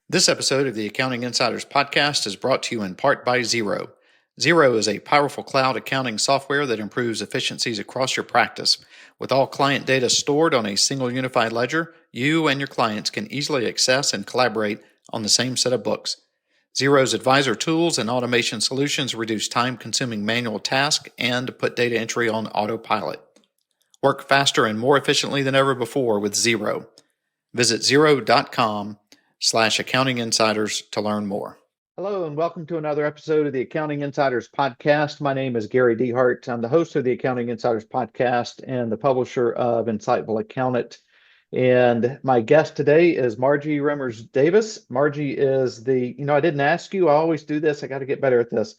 This episode of the Accounting Insiders podcast is brought to you in part by Xero. Xero is a powerful cloud accounting software that improves efficiencies across your practice. With all client data stored on a single unified ledger, you and your clients can easily access and collaborate on the same set of books. Xero's advisor tools and automation solutions reduce time-consuming manual tasks and put data entry on autopilot. Work faster and more efficiently than ever before with Xero. Visit xero.com/accounting insiders to learn more. Hello and welcome to another episode of the Accounting Insiders podcast. My name is Gary DeHart. I'm the host of the Accounting Insiders podcast and the publisher of Insightful Accountant. And my guest today is Margie Remmers Davis. Margie is I didn't ask you, I always do this. I got to get better at this.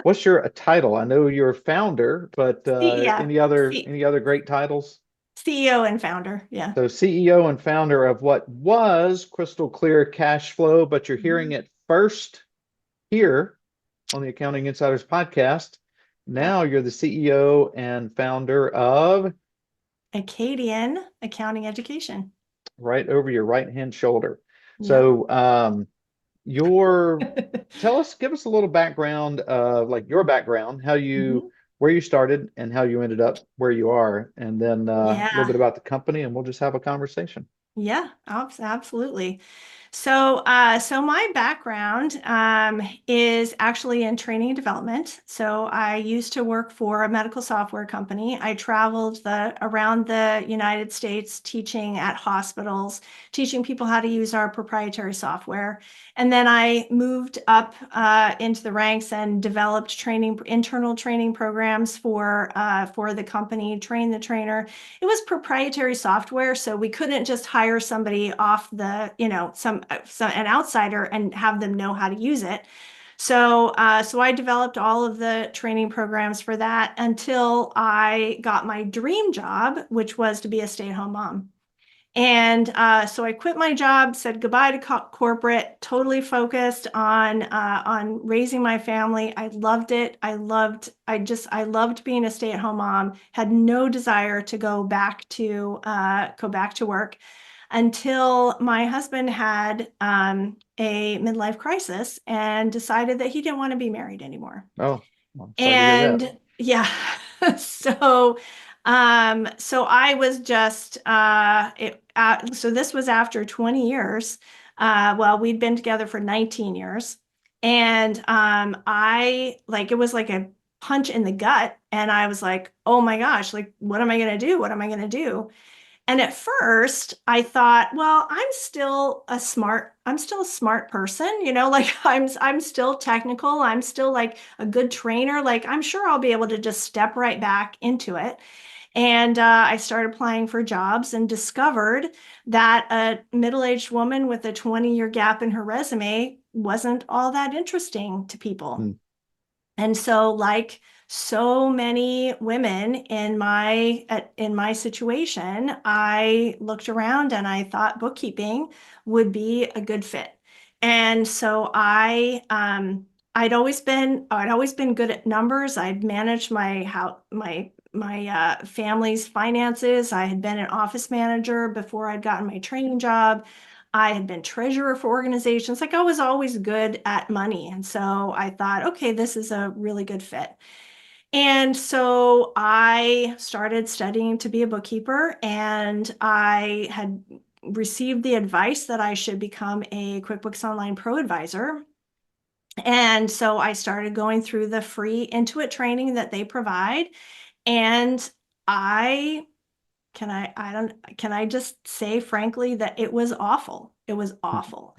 What's your title? I know you're a founder, but any other great titles? CEO and founder, yeah. So CEO and founder of what was Crystal Clear Cash Flow, but you're hearing it first here on the Accounting Insiders podcast. Now you're the CEO and founder of Acadian Accounting Education. Right over your right-hand shoulder. Yeah. So give us a little background of your background, how you where you started and how you ended up where you are, and then a little bit about the company, and we'll just have a conversation. Yeah, absolutely. So my background is actually in training and development. So I used to work for a medical software company. I traveled around the United States teaching at hospitals, teaching people how to use our proprietary software. And then I moved up into the ranks and developed internal training programs for the company, train the trainer. It was proprietary software, so we couldn't just hire somebody off an outsider and have them know how to use it. So I developed all of the training programs for that until I got my dream job, which was to be a stay-at-home mom. And so I quit my job, said goodbye to corporate, totally focused on raising my family. I loved it. I loved being a stay-at-home mom. Had no desire to go back to work until my husband had a midlife crisis and decided that he didn't want to be married anymore. Oh, well, sorry to hear that. Yeah, so I was just so this was after 20 years. We'd been together for 19 years, and it was like a punch in the gut, and I was like, oh my gosh, what am I going to do? What am I going to do? And at first I thought, well, I'm still a smart person, I'm still technical. I'm still like a good trainer. I'm sure I'll be able to just step right back into it. And I started applying for jobs and discovered that a middle-aged woman with a 20-year gap in her resume wasn't all that interesting to people. And so so many women in my situation, I looked around and I thought bookkeeping would be a good fit. And so I'd always been good at numbers. I'd managed my family's finances. I had been an office manager before I'd gotten my training job. I had been treasurer for organizations. I was always good at money. And so I thought, okay, this is a really good fit. And so I started studying to be a bookkeeper, and I had received the advice that I should become a QuickBooks Online Pro advisor. And so I started going through the free Intuit training that they provide. And can I just say frankly that it was awful. It was awful.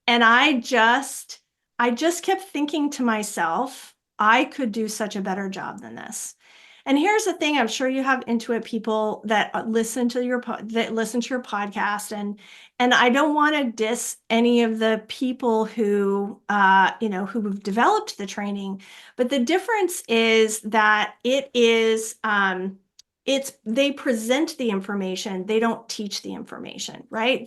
And I just kept thinking to myself, I could do such a better job than this. And here's the thing, I'm sure you have Intuit people that listen to your podcast, and I don't want to diss any of the people who who've developed the training, but the difference is that they present the information, they don't teach the information, right?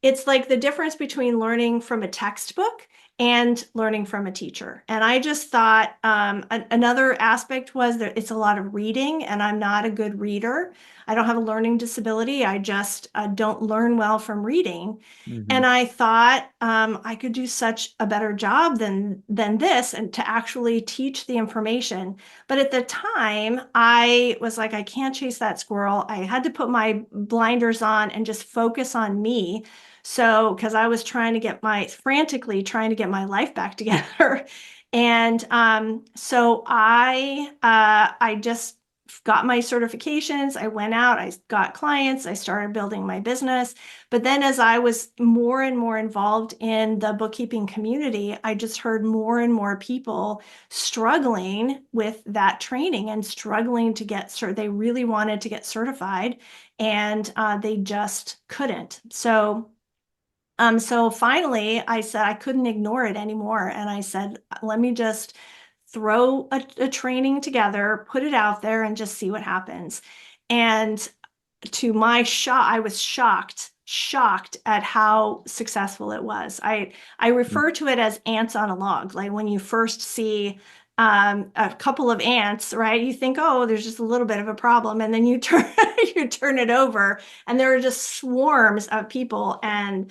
It's like the difference between learning from a textbook and learning from a teacher. And I just thought another aspect was that it's a lot of reading, and I'm not a good reader. I don't have a learning disability. I just don't learn well from reading. Mm-hmm. And I thought I could do such a better job than this, and to actually teach the information. But at the time, I was like, I can't chase that squirrel. I had to put my blinders on and just focus on me. So, because I was frantically trying to get my life back together. And so I just got my certifications. I went out, I got clients, I started building my business. But then as I was more and more involved in the bookkeeping community, I just heard more and more people struggling with that training and struggling to they really wanted to get certified, and they just couldn't. So finally, I said I couldn't ignore it anymore. And I said, let me just throw a training together, put it out there, and just see what happens. And to my shock, I was shocked at how successful it was. I refer to it as ants on a log. Like when you first see a couple of ants, right? You think, oh, there's just a little bit of a problem, and then you turn you turn it over, and there are just swarms of people. And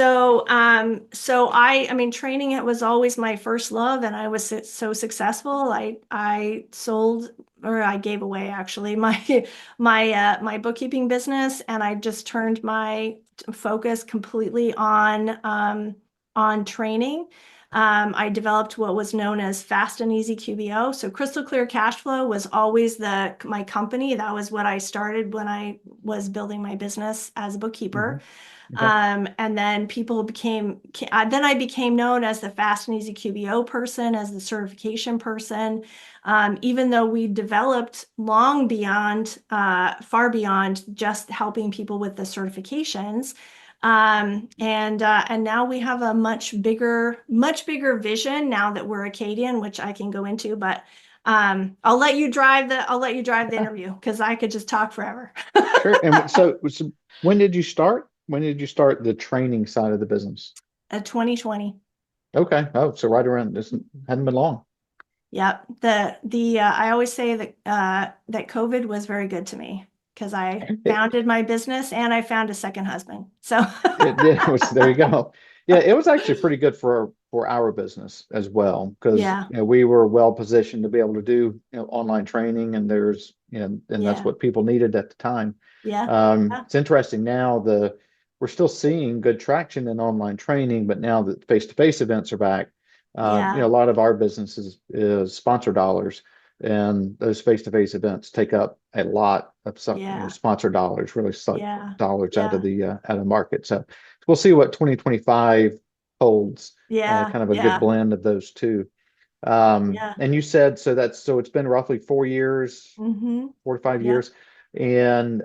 I mean, training, it was always my first love, and I was so successful. I sold, or I gave away actually my bookkeeping business, and I just turned my focus completely on training. I developed what was known as Fast and Easy QBO. So Crystal Clear Cash Flow was always my company. That was what I started when I was building my business as a bookkeeper. Mm-hmm. Okay. And then then I became known as the Fast and Easy QBO person, as the certification person. Even though we developed far beyond just helping people with the certifications. And now we have a much bigger vision now that we're Acadian, which I can go into, but I'll let you drive the Yeah, interview, because I could just talk forever. sure. And so when did you start? When did you start the training side of the business? 2020. Okay. Oh, so right around this hadn't been long. Yep. I always say that COVID was very good to me, because I It, founded my business and I found a second husband. So it was there you go. Yeah, it was actually pretty good for our business as well, because yeah, we were well positioned to be able to do online training, and and that's yeah, what people needed at the time. yeah, yeah, It's interesting now, we're still seeing good traction in online training, but now that face-to-face events are back, yeah, a lot of our business is sponsor dollars, and those face-to-face events take up a lot of some yeah, sponsor dollars, really suck yeah, dollars out of yeah, the market. So we'll see what 2025 holds. yeah, Kind of a good yeah, blend of those two. yeah. And you said so it's been roughly 4 years, Mm-hmm. 4 to 5 Yep. years. And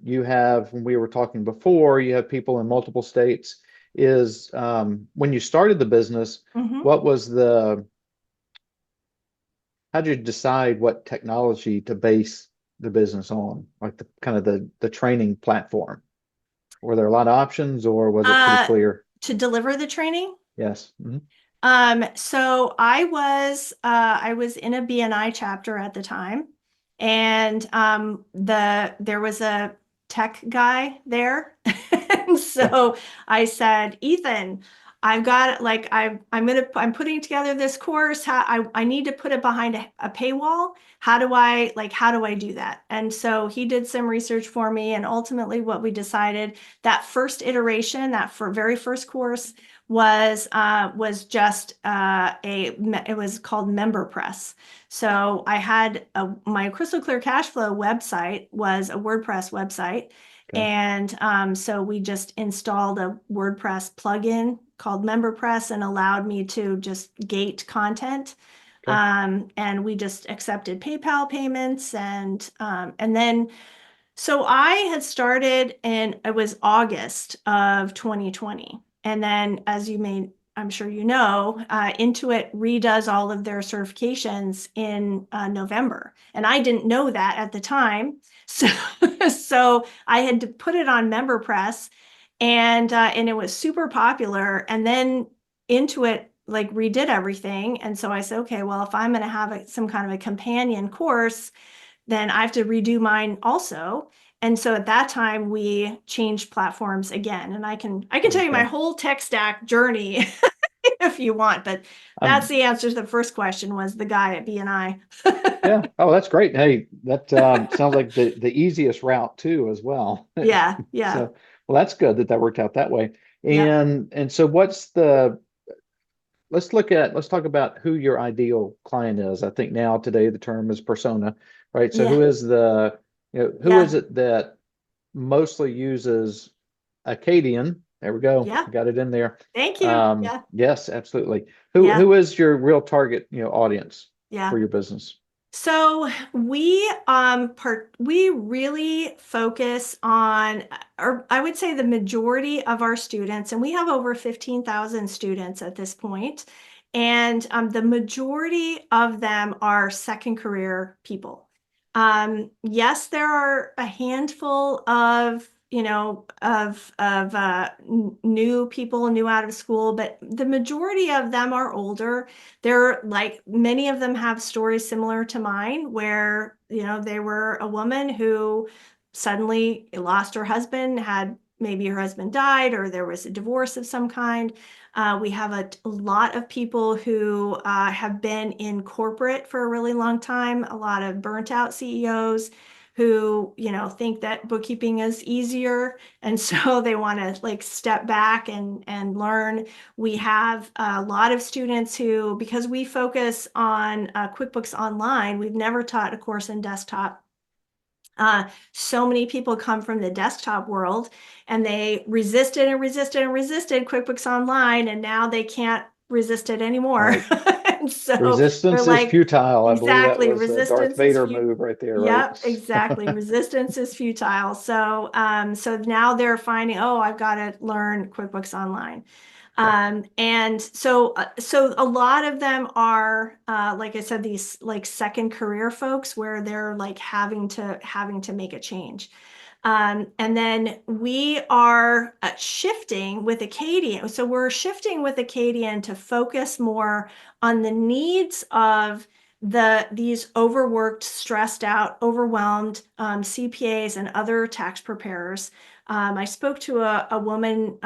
you have, when we were talking before, you have people in multiple states. Is when you started the business, Mm-hmm. what was how did you decide what technology to base the business on? Like the kind of the training platform? Were there a lot of options, or was it pretty Uh, clear? to deliver the training. Yes. Mhm. So I was in a BNI chapter at the time, and there was a tech guy there. And Okay. so I said, Ethan, I've got like I'm putting together this course. I need to put it behind a paywall. How do I do that? And so he did some research for me, and ultimately what we decided, that first iteration, very first course, was just it was called MemberPress. So I had my Crystal Clear Cash Flow website was a WordPress website, Okay. and so we just installed a WordPress plugin called MemberPress, and allowed me to just gate content. Okay. And we just accepted PayPal payments, and then so I had started in, it was August of 2020. And then, as I'm sure you know, Intuit redoes all of their certifications in November. And I didn't know that at the time. So, so I had to put it on MemberPress, and it was super popular. And then Intuit like redid everything. And so I said, okay, well, if I'm going to have some kind of a companion course, then I have to redo mine also. And so at that time we changed platforms again. And I can tell you my Okay. whole tech stack journey if you want, but that's Um, the answer to the first question was the guy at BNI. yeah. Oh, that's great. Hey, that sounds like the easiest route too, as well. Yeah, yeah, So, well, that's good that that worked out that way. yep, And so, let's talk about who your ideal client is. I think now today the term is persona, right? So, yeah, who is yeah. it that mostly uses Acadian? There we go. Yeah. Got it in there. Thank you. Yeah. Yes, absolutely. Yeah. Who is your real target, audience Yeah. for your business? So we really focus on, or I would say the majority of our students, and we have over 15,000 students at this point, and the majority of them are second career people. Yes, there are a handful of new people new out of school, but the majority of them are older. They're like many of them have stories similar to mine where, they were a woman who suddenly lost her husband, had maybe her husband died or there was a divorce of some kind. We have a lot of people who have been in corporate for a really long time, a lot of burnt out CEOs who, think that bookkeeping is easier. And so they want to like step back and learn. We have a lot of students who, because we focus on QuickBooks Online, we've never taught a course in desktop. So many people come from the desktop world and they resisted and resisted and resisted QuickBooks Online, and now they can't resist it anymore. Right. And so they're Resistance is like, futile. I believe that exactly, was a Darth resistance is Vader futile. move right there, right? Yep, exactly. Resistance is futile. So now they're finding, oh, I've got to learn QuickBooks Online. Yeah. So a lot of them are, like I said, these like second career folks where they're like having to make a change. And then we are shifting with Acadian. So we're shifting with Acadian to focus more on the needs of these overworked, stressed out, overwhelmed CPAs and other tax preparers. I spoke to a woman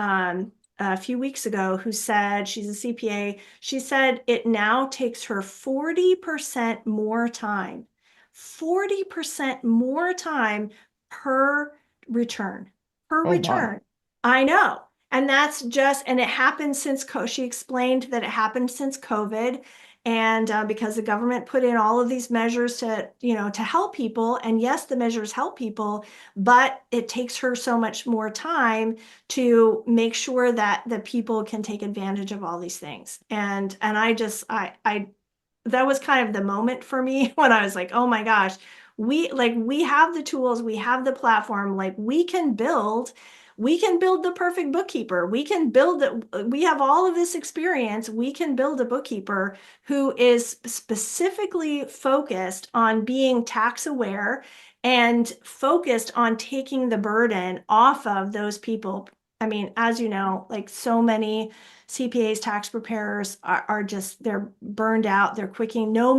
a few weeks ago who said she's a CPA. She said it now takes her 40% more time, 40% more time per return, per Oh my. return. I know. And that's just, and it happened since, she explained that it happened since COVID. And because the government put in all of these measures to help people. And yes, the measures help people, but it takes her so much more time to make sure that the people can take advantage of all these things. And I that was kind of the moment for me when I was like, oh my gosh, we have the tools, we have the platform, like we can build the perfect bookkeeper. We have all of this experience. We can build a bookkeeper who is specifically focused on being tax aware and focused on taking the burden off of those people. I mean, as you know, like so many CPAs, tax preparers are just, they're burned out, they're quicking. No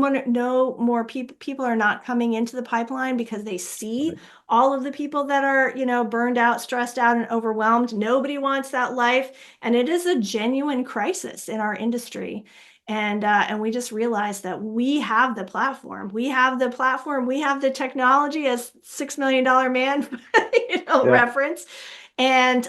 more people are not coming into the pipeline because they see Right. all of the people that are, burned out, stressed out, and overwhelmed. Nobody wants that life. And it is a genuine crisis in our industry. And we just realized that we have the platform. We have the platform. We have the technology, as $6 Million Man, Yeah. reference. And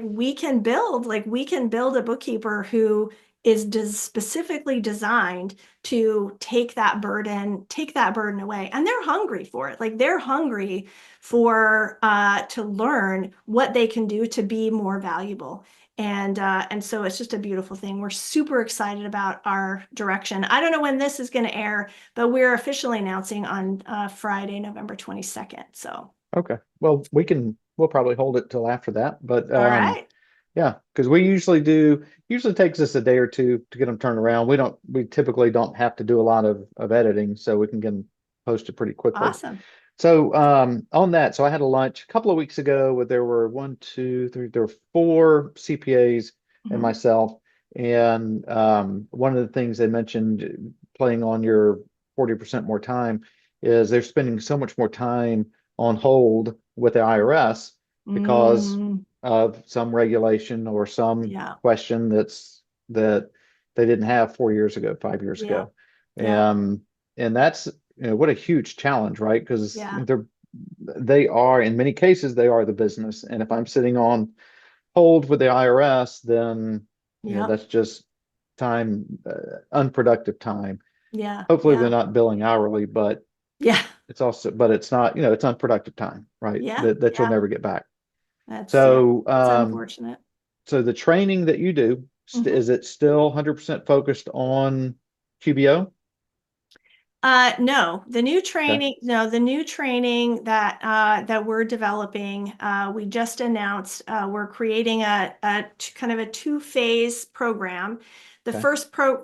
we can build a bookkeeper who is specifically designed to take that burden away. And they're hungry for it. Like they're hungry for to learn what they can do to be more valuable. And so it's just a beautiful thing. We're super excited about our direction. I don't know when this is going to air, but we're officially announcing on Friday, November 22nd. So, Okay. Well, we'll probably hold it till after that, but all right. yeah, because usually takes us a day or two to get them turned around. We typically don't have to do a lot of editing, so we can get them posted pretty quickly. Awesome. So on that, so I had a lunch a couple of weeks ago where there were one, two, three, there were four CPAs and Mhm. myself, And one of the things they mentioned playing on your 40% more time is they're spending so much more time on hold with the IRS because Mm, of some regulation or some yeah, question that they didn't have 4 years ago, 5 years yeah, ago. yeah, And that's, what a huge challenge, right? Because yeah, they are, in many cases, they are the business. And if I'm sitting on hold with the IRS, then yeah, that's just time, unproductive time. yeah, Hopefully, they're yeah, not billing hourly, but yeah, it's not, it's unproductive time, right? yeah, That you'll yeah. never get back. That's, yeah, So, it's unfortunate. so the training that you do, Mhm. is it still 100% focused on QBO? No, Okay. the new training that we're developing, we just announced, we're creating kind of a two-phase program. Okay.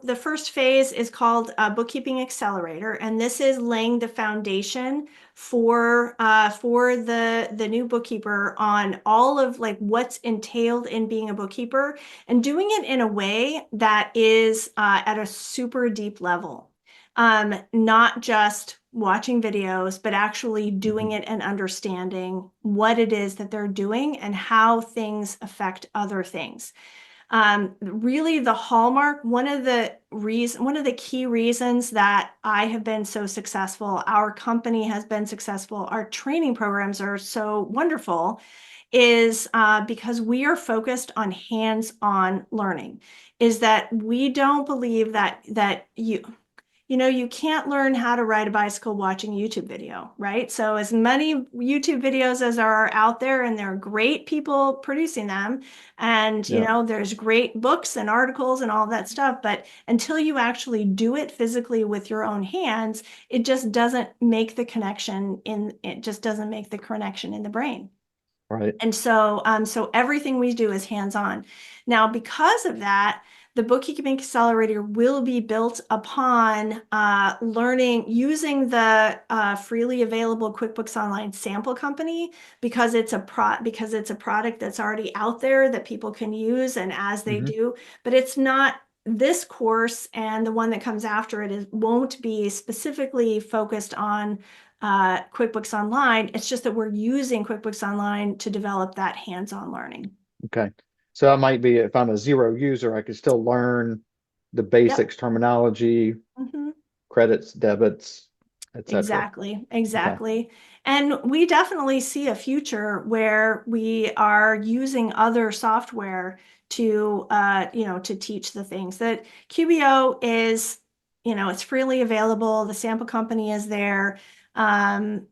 The first phase is called Bookkeeping Accelerator, and this is laying the foundation for the new bookkeeper on all of like what's entailed in being a bookkeeper and doing it in a way that is at a super deep level, not just watching videos, but actually doing Mhm. it and understanding what it is that they're doing and how things affect other things. Really the hallmark, one of the key reasons that I have been so successful, our company has been successful, our training programs are so wonderful, is because we are focused on hands-on learning. Is that we don't believe that you can't learn how to ride a bicycle watching a YouTube video, right? So as many YouTube videos as are out there, and there are great people producing them, and Yeah. there's great books and articles and all that stuff, but until you actually do it physically with your own hands, it just doesn't make the connection in the brain. Right. And so everything we do is hands-on. Now, because of that, the Bookkeeping Accelerator will be built upon learning using the freely available QuickBooks Online sample company because it's a product that's already out there that people can use, and as they Hmm. do, but it's not this course, and the one that comes after won't be specifically focused on QuickBooks Online. It's just that we're using QuickBooks Online to develop that hands-on learning. Okay. So I might be, if I'm a zero user, I could still learn the Yep. basics, terminology, Mhm. credits, debits, etc. Exactly, Okay. exactly. And we definitely see a future where we are using other software to teach the things that QBO is, it's freely available. The sample company is there. And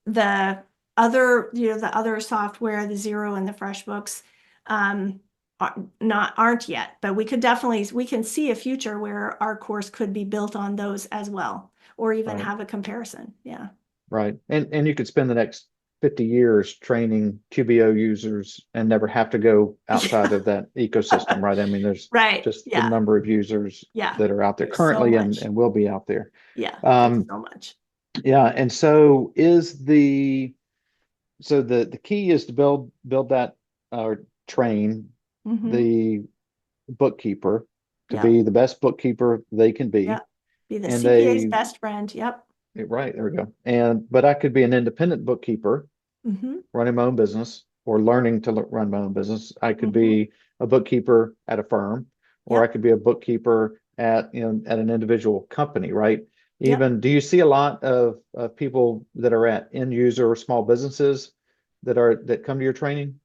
the the other software, the Zero and the FreshBooks, um, aren't yet, but we can see a future where our course could be built on those as well, or even Right. have a comparison. Yeah. Right. And you could spend the next 50 years training QBO users and never have to go outside Yeah. of that ecosystem, right? I mean, there's Right. just the Yeah. number of users Yeah. that are out there There's so currently much. and will be out there. Yeah. There's Um, so much. yeah, and so the key is to build that or train Mm-hmm. the bookkeeper to Yep. be the best bookkeeper they can be. Yep. Be the And CPA's best friend. Yep. right, there we go. But I could be an independent bookkeeper Mm-hmm. running my own business or learning to run my own business. I could Mm-hmm. be a bookkeeper at a firm, or I Yep. could be a bookkeeper at an individual company, right? Yep. Even do you see a lot of people that are at end user or small businesses that come to your training?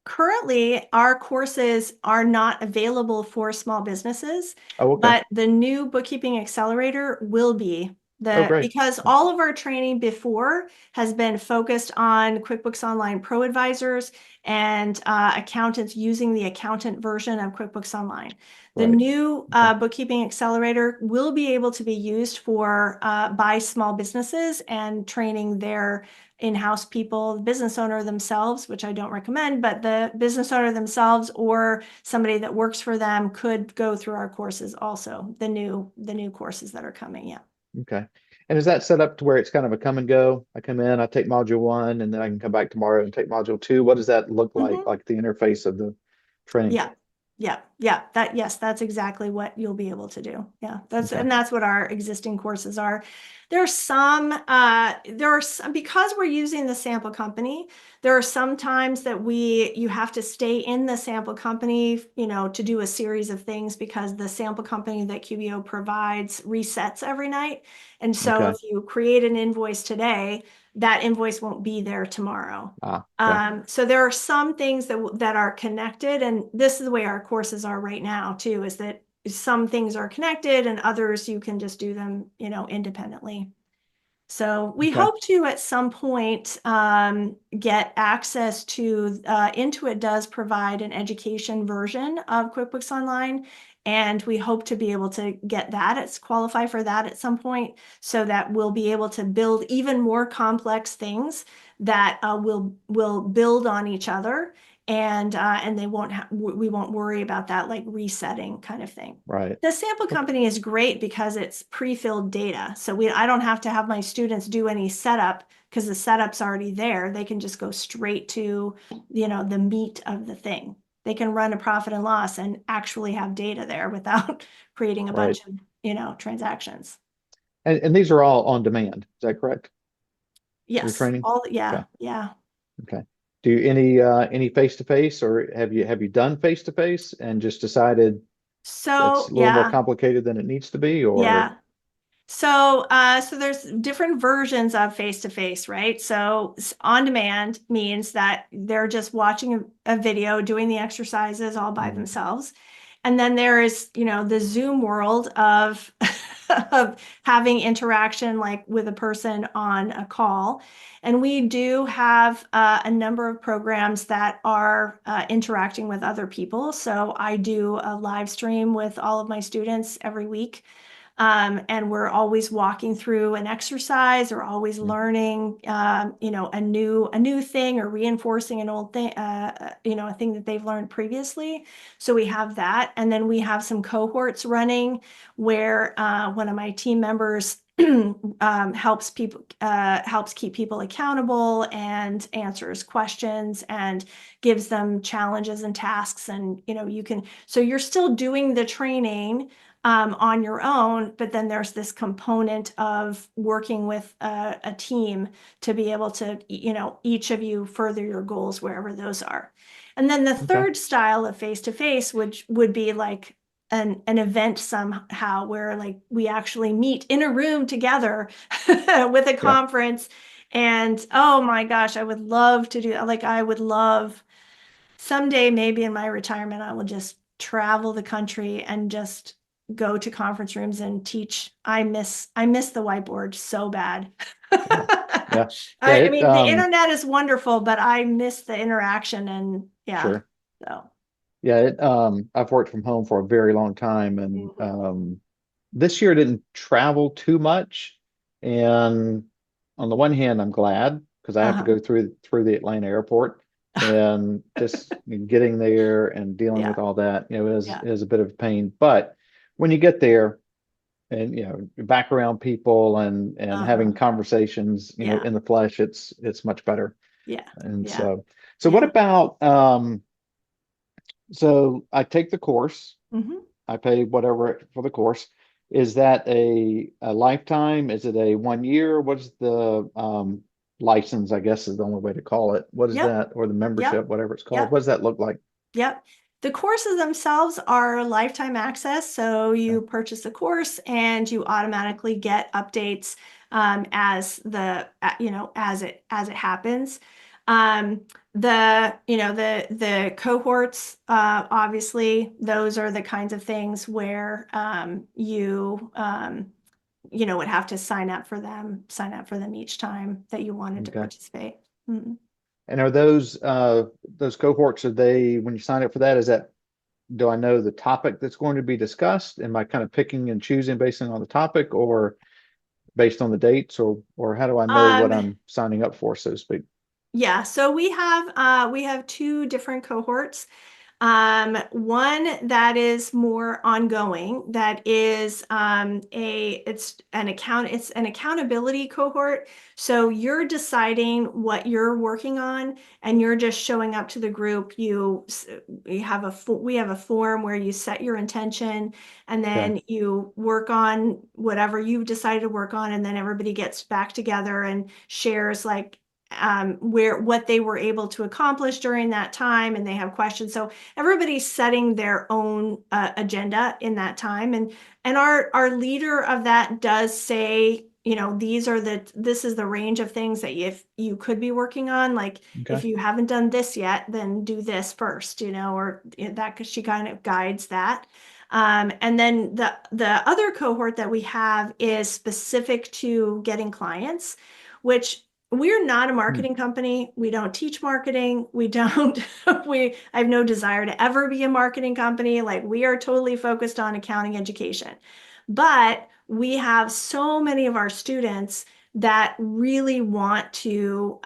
Currently, our courses are not available for small businesses, Oh, okay. but the new Bookkeeping Accelerator will be Oh, great. because all of our training before has been focused on QuickBooks Online Pro advisors and accountants using the accountant version of QuickBooks Online. The Right. new Okay. Bookkeeping Accelerator will be able to be used by small businesses and training their in-house people, the business owner themselves, which I don't recommend, but the business owner themselves or somebody that works for them could go through our courses also, the new courses that are coming. Yeah. Okay. And is that set up to where it's kind of a come and go? I come in, I take module one, and then I can come back tomorrow and take module two. What does that look Hmm. like the interface of the training? Yeah. Yeah. Yeah, yes, that's exactly what you'll be able to do. Yeah, Okay. that's what our existing courses are. There are some, because we're using the sample company, there are some times that you have to stay in the sample company, to do a series of things because the sample company that QBO provides resets every night. And so Okay. if you create an invoice today, that invoice won't be there tomorrow. Okay. So there are some things that are connected, and this is the way our courses are right now too, is that some things are connected and others you can just do them, independently. So we Okay. hope to at some point get access to Intuit does provide an education version of QuickBooks Online, and we hope to be able to get that. It's qualify for that at some point, so that we'll be able to build even more complex things that will build on each other, and we won't worry about that like resetting kind of thing. Right. The sample Okay. company is great because it's pre-filled data. So I don't have to have my students do any setup because the setup's already there. They can just go straight to, the meat of the thing. They can run a profit and loss and actually have data there without creating a Right. bunch of, transactions. And these are all on demand. Is that correct? Your Yes, training? yeah, Okay. yeah. Okay. Do any face to face, or have you done face to face and just decided it's So, a little more yeah, complicated than it needs to be, or yeah. So there's different versions of face-to-face, right? So on demand means that they're just watching a video, doing the exercises all by Mhm. themselves. And then there is, the Zoom world of of having interaction like with a person on a call. And we do have a number of programs that are interacting with other people. So I do a live stream with all of my students every week. And we're always walking through an exercise or always learning, a new thing or reinforcing an old thing, a thing that they've learned previously. So we have that. And then we have some cohorts running where one of my team members helps keep people accountable and answers questions and gives them challenges and tasks. And, so you're still doing the training on your own, but then there's this component of working with a team to be able to, each of you further your goals wherever those are. And then the okay. third style of face-to-face, which would be like an event somehow where like we actually meet in a room together with a Yeah. conference. And oh my gosh, I would love to do that. Like I would love someday, maybe in my retirement, I will just travel the country and just go to conference rooms and teach. I miss the whiteboard so bad. Yeah. Yeah. Yeah. I mean, the internet is wonderful, but I miss the interaction and yeah. Sure. So Yeah. I've worked from home for a very long time, and mhm. this year didn't travel too much. And on the one hand, I'm glad because I have to Uh-huh. go through the Atlanta airport, and just getting there and dealing Yeah, with all that, yeah. is a bit of a pain. But when you get there and you're back around people and having Uh-huh. conversations, Yeah, in the flesh, it's much better. yeah, And yeah, so what yeah. about so I take the course, Hmm. I pay whatever for the course. Is that a lifetime? Is it a 1 year? What is the license, I guess is the only way to call it. What is Yep, that? Or the yep, membership, whatever it's called. yep. What does that look like? Yep. The courses themselves are lifetime access. So Okay. you purchase a course and you automatically get updates as it happens. Um, the cohorts, obviously, those are the kinds of things where would have to sign up for them each time that you wanted to Okay. participate. Mhm. And are those cohorts, are they, when you sign up for that, is that, do I know the topic that's going to be discussed? Am I kind of picking and choosing based on the topic, or based on the dates, or how do I know what Um, I'm signing up for, so to speak? Yeah, so we have two different cohorts. One that is more ongoing, that is it's an accountability cohort. So you're deciding what you're working on and you're just showing up to the group. We have a form where you set your intention and Okay. then you work on whatever you've decided to work on, and then everybody gets back together and shares like what they were able to accomplish during that time, and they have questions. So everybody's setting their own agenda in that time, and our leader of that does say, this is the range of things that if you could be working on, like Okay. if you haven't done this yet, then do this first, or that, because she kind of guides that. And then the other cohort that we have is specific to getting clients, which we're not a Hmm. marketing company. We don't teach marketing. We don't, I have no desire to ever be a marketing company. Like, we are totally focused on accounting education. But we have so many of our students that really want to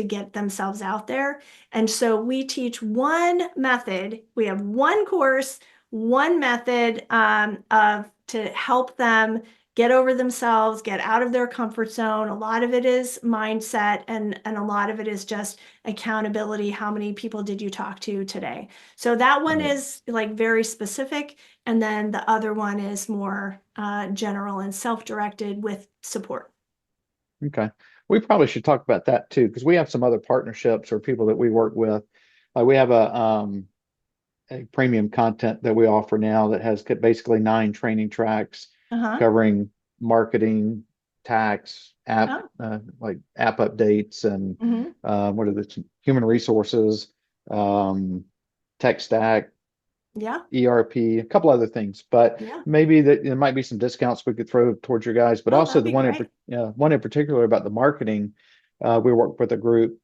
get themselves out there. And so we teach one method. We have one course, one method to help them get over themselves, get out of their comfort zone. A lot of it is mindset, and a lot of it is just accountability. How many people did you talk to today? So that one Right. is like very specific. And then the other one is more general and self-directed with support. Okay. We probably should talk about that too, because we have some other partnerships or people that we work with. We have a premium content that we offer now that has basically 9 training tracks Uh-huh. covering marketing, tax, Oh. like app updates, and Hmm. what are the human resources, um, tech stack, Yeah. ERP, a couple other things, but Yeah. maybe that there might be some discounts we could throw towards your guys. But Oh, also that'd the be great. one in particular about the marketing, we work with a group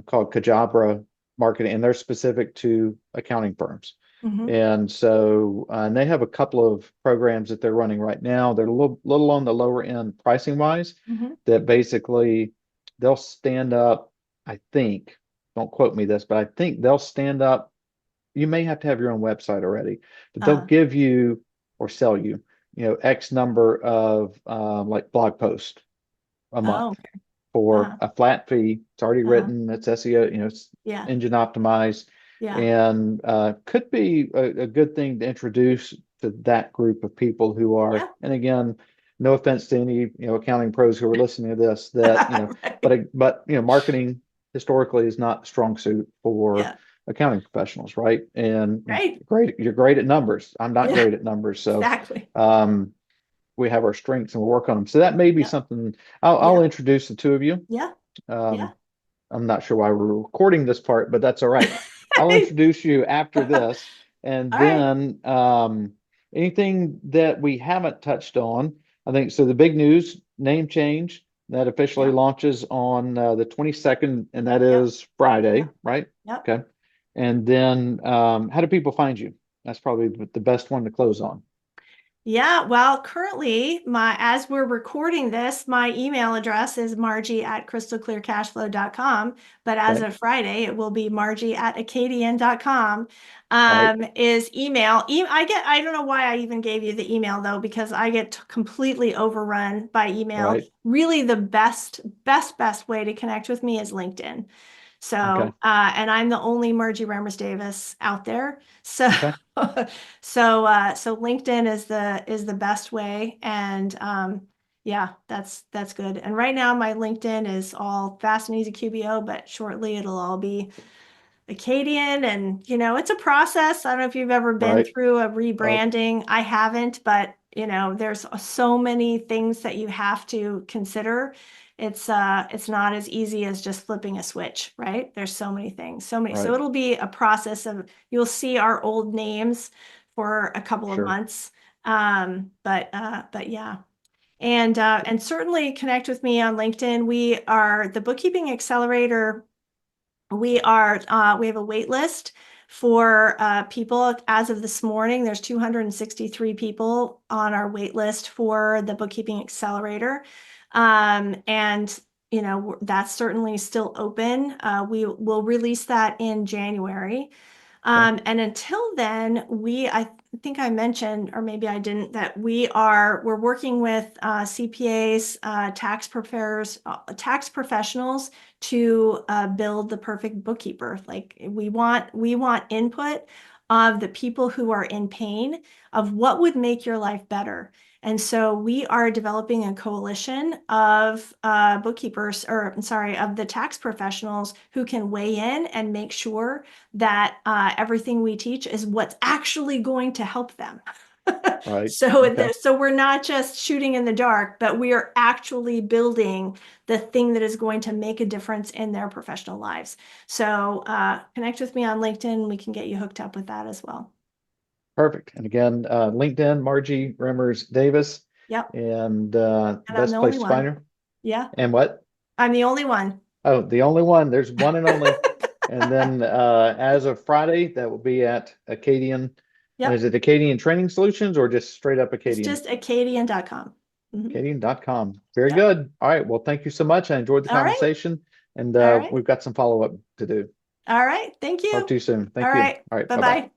called Kajabra Marketing, and they're specific to accounting firms. Hmm. And so, and they have a couple of programs that they're running right now. They're a little on the lower end pricing wise, Hmm. that basically they'll stand up, I think, don't quote me this, but I think they'll stand up. You may have to have your own website already, but they'll Uh, give you or sell you, X number of like blog posts a oh, month okay. for Uh, a flat fee. It's already uh-huh. written. It's SEO, it's Yeah. engine optimized, Yeah. and could be a good thing to introduce to that group of people who are. Yeah. And again, no offense to any accounting pros who are listening to this, that Right. but marketing historically is not a strong suit for Yeah. accounting professionals, right? And Right. you're great at numbers. I'm not Yeah. great at numbers, so Exactly. um, we have our strengths and we'll work on them. So that may be Yeah. something. I'll Yeah. introduce the two of you. Yeah. Um, Yeah. I'm not sure why we're recording this part, but that's all right. I'll introduce you after this, and All right. then anything that we haven't touched on. I think so. The big news, name change that officially Yeah. launches on the 22nd, and that Yep. is Friday, Yep. right? Yep. Okay. And then how do people find you? That's probably the best one to close on. Yeah, well, currently, as we're recording this, my email address is margie@crystalclearcashflow.com. But as Okay. of Friday, it will be margie@acadian.com. All right. Is email. I don't know why I even gave you the email though, because I get completely overrun by email. Right. Really, the best way to connect with me is LinkedIn. Okay. So, and I'm the only Margie Remmers Davis out there. So, Okay. so LinkedIn is the best way. And yeah, that's good. And right now my LinkedIn is all fast and easy QBO, but shortly it'll all be Acadian. And it's a process. I don't know if you've ever been Right. through a Oh, rebranding. I haven't, but there's so many things that you have to consider. It's not as easy as just flipping a switch, right? There's so many things, so many. So right. it'll be a process of, you'll see our old names for a couple of Sure. months. But yeah. And certainly connect with me on LinkedIn. We are the Bookkeeping Accelerator. We have a wait list for people. As of this morning, there's 263 people on our wait list for the Bookkeeping Accelerator. And that's certainly still open. We will release that in January. Okay. And until then, I think I mentioned, or maybe I didn't, that we're working with CPAs, tax preparers, tax professionals to build the perfect bookkeeper. Like we want input of the people who are in pain of what would make your life better. And so we are developing a coalition of bookkeepers, or I'm sorry, of the tax professionals who can weigh in and make sure that everything we teach is what's actually going to help them. Right. So, Okay. so we're not just shooting in the dark, but we are actually building the thing that is going to make a difference in their professional lives. So connect with me on LinkedIn. We can get you hooked up with that as well. Perfect. And again, LinkedIn, Margie Remmers Davis, Yep. and And I'm the best only place to find one. her. Yeah. And what? I'm the only one. Oh, the only one. There's one and only. And then as of Friday, that will be at Acadian. And is Yep. it Acadian Training Solutions or just straight up It's Acadian? just acadian.com. Acadian.com. Very Yep. good. All right. Well, thank you so much. I enjoyed the All right. conversation. And All right. we've got some follow-up to do. All right. Thank Talk you. to you soon. All Thank you. right. All right. Bye-bye. Bye-bye.